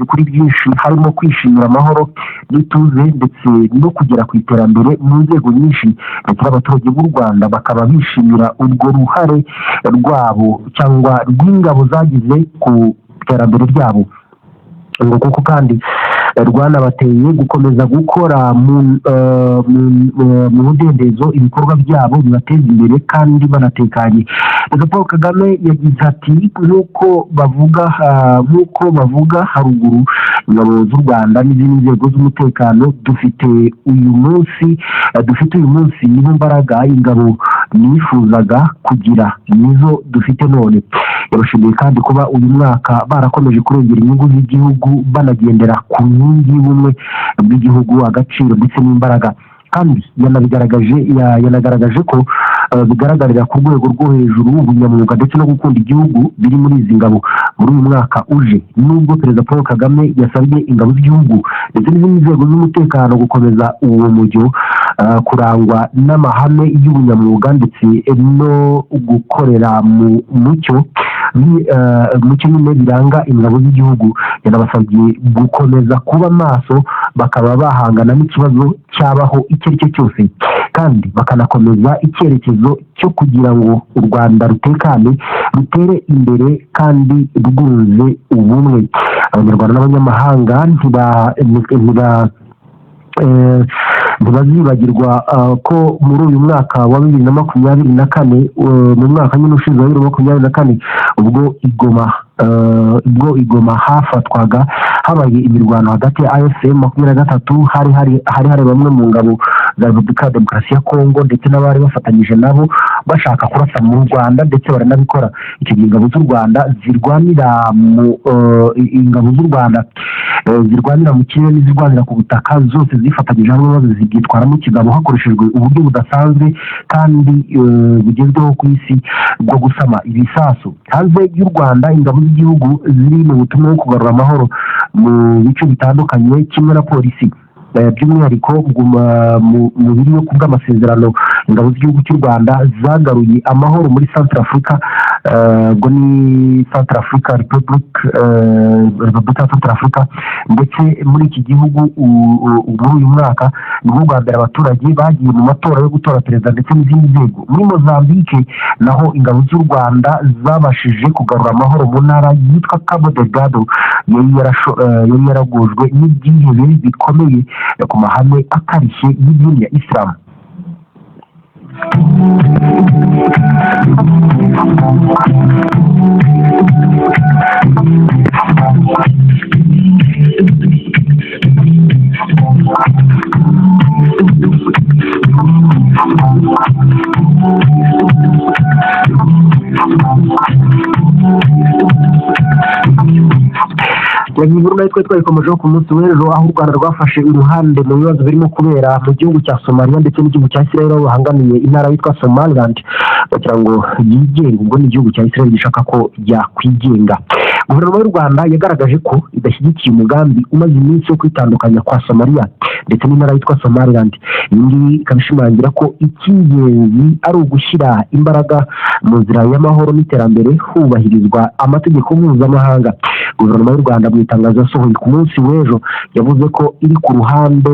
kuri byinshi harimo kwishimira amahoro n'ituze ndetse no kugera ku iterambere mu nzego nyinshi ndetse n'abaturage b'u Rwanda bakaba bishimira urwo ruhare rwabo cyangwa rw'ingabo zagize ku iterambere ryabo ngo kuko kandi rwanabateye gukomeza gukora mu mudendezo ibikorwa byabo bibateza imbere kandi banatekanye. Perezida Paul Kagame yagize ati nk'uko bavuga haruguru ingabo z'u Rwanda n'izindi nzego z'umutekano dufite uyu munsi nibo mbaraga ingabo nifuzaga kugira nizo dufite none. Yabashimiye kandi kuba uyu mwaka barakomeje kurengera inyungu z'igihugu banagendera ku nkingi y'ubumwe bw'igihugu agaciro ndetse n'imbaraga kandi yanagaragaje ko bigaragarira ku rwego rwo hejuru ubunyamwuga ndetse no gukunda igihugu biri muri izi ngabo muri uyu mwaka uje. Nubwo Perezida Paul Kagame yasabye ingabo z'igihugu ndetse n'izindi nzego z'umutekano gukomeza uwo mujyo kurangwa n'amahame y'ubunyamwuga ndetse no gukorera mu mucyo nyine biranga ingabo z'igihugu, yanabasabye gukomeza kuba maso bakaba bahangana n'ikibazo cyabaho icyo ari cyo cyose kandi bakanakomeza icyerekezo cyo kugira ngo u Rwanda rutekane rutere imbere kandi rwuzuze ubumwe. Abanyarwanda n'abanyamahanga ntibazibagirwa ko muri uyu mwaka wa 2024 mu mwaka nyine ushize wa 2024 ubwo Igoma hafatwaga habaye imirwano hagati ya AFC 23 hari bamwe mu ngabo za Repubulika ya Demokarasi ya Kongo ndetse n'abari bafatanyije nabo bashaka kurasa mu Rwanda ndetse baranabikora. Icyo gihe ingabo z'u Rwanda zirwanira mu kirere n'izirwanira ku butaka zose zifatanyije hamwe maze zigitwaramo ikigabo hakoreshejwe uburyo budasanzwe kandi bugezweho ku isi bwo gusama ibisasu. Hanze y'u Rwanda ingabo z'igihugu ziri mu butumwa bwo kugarura amahoro mu bice bitandukanye kimwe na polisi by'umwihariko mu biri yo kubw'amasezerano ingabo z'igihugu cy'u Rwanda zagaruye amahoro muri Centrafrica ngo ni Centrafrica Repubulika ya Centrafrica ndetse muri iki gihugu muri uyu mwaka nibwo bwa mbere abaturage bagiye mu matora yo gutora perezida ndetse n'izindi nzego. Muri Mozambique naho ingabo z'u Rwanda zabashije kugarura amahoro mu ntara yitwa Cabo Delgado yari yaragujwe n'ibyihebe bikomeye ku mahame akarishye y'idini ya Islam. Inkuru nayo twayikomejeho ku munsi w'ejo aho u Rwanda rwafashe uruhande mu bibazo birimo kubera mu gihugu cya Somalia ndetse n'igihugu cya Israel aho bahanganiye intara yitwa Somaliland kugira ngo yigenge. Ubwo ni igihugu cya Israel gishaka ko yakwigenga. Guverinoma y'u Rwanda yagaragaje ko idashyigikiye umugambi umaze iminsi wo kwitandukanya kwa Somalia ndetse n'intara yitwa Somaliland. Iyi ngiyi ikabishimangira ko icy'ingenzi ari ugushyira imbaraga mu nzira y'amahoro n'iterambere hubahirizwa amategeko mpuzamahanga. Guverinoma y'u Rwanda mu itangazo yasohoye ku munsi w'ejo yavuze ko iri ku ruhande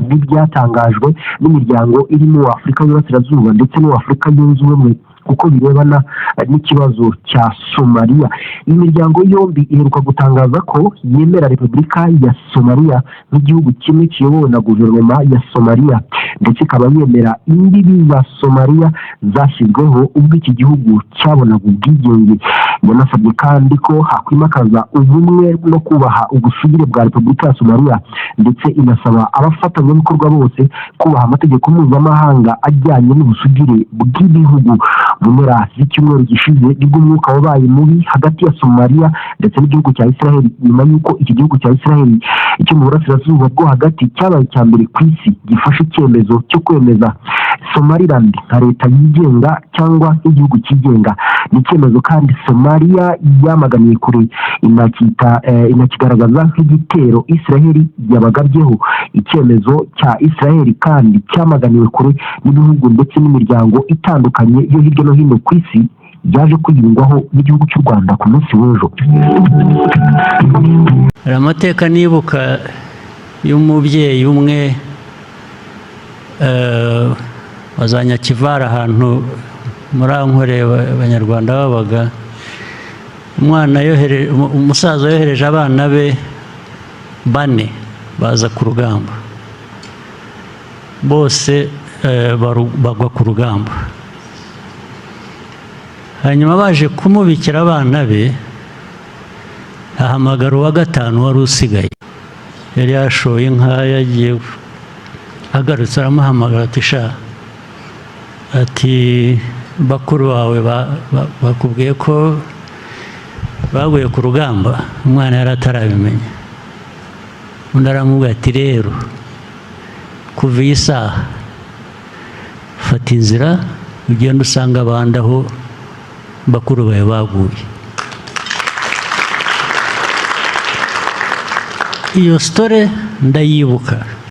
rw'ibyatangajwe n'imiryango irimo Afurika y'Uburasirazuba ndetse n'Afurika yunze ubumwe kuko birebana n'ikibazo cya Somalia. Iyi miryango yombi iheruka gutangaza ko yemera Repubulika ya Somalia nk'igihugu kimwe kiyobowe na guverinoma ya Somalia ndetse ikaba yemera imbibi za Somalia zashyizweho ubwo iki gihugu cyabonaga ubwigenge. Yanasabye kandi ko hakwimakaza ubumwe no kubaha ubusugire bwa Repubulika ya Somalia ndetse inasaba abafatanyabikorwa bose kubaha amategeko mpuzamahanga ajyanye n'ubusugire bw'ibihugu. Mu mpera z'icyumweru gishize nibwo umwuka wabaye mubi hagati ya Somalia ndetse n'igihugu cya Israel nyuma y'uko iki gihugu cya Israel icyo mu burasirazuba bwo hagati cyabaye icya mbere ku isi gifashe icyemezo cyo kwemeza Somaliland nka leta yigenga cyangwa igihugu cyigenga. Ni icyemezo kandi Somalia yamaganiye kure inakigaragaza nk'igitero Israel yabagabyeho. Icyemezo cya Israel kandi cyamaganiwe kure n'ibihugu ndetse n'imiryango itandukanye yo hirya no hino ku isi byaje kwiyungwaho n'igihugu cy'u Rwanda ku munsi w'ejo. hari amateka nibuka y'umubyeyi umwe wa za Nyakivara ahantu muri Ankore abanyarwanda babaga, umusaza yohereje abana be 4 baza ku rugamba, bose bagwa ku rugamba. Hanyuma baje kumubikira abana be, ahamagara uwa 5 wari usigaye, yari yashoye inka yagiye, agarutse aramuhamagara ati sha, ati bakuru bawe bakubwiye ko baguye ku rugamba. Umwana yari atarabimenya. Undi aramubwira ati rero kuva iyi saha fata inzira ugenda usanga abandi aho bakuru bawe baguye. Iyo story ndayibuka.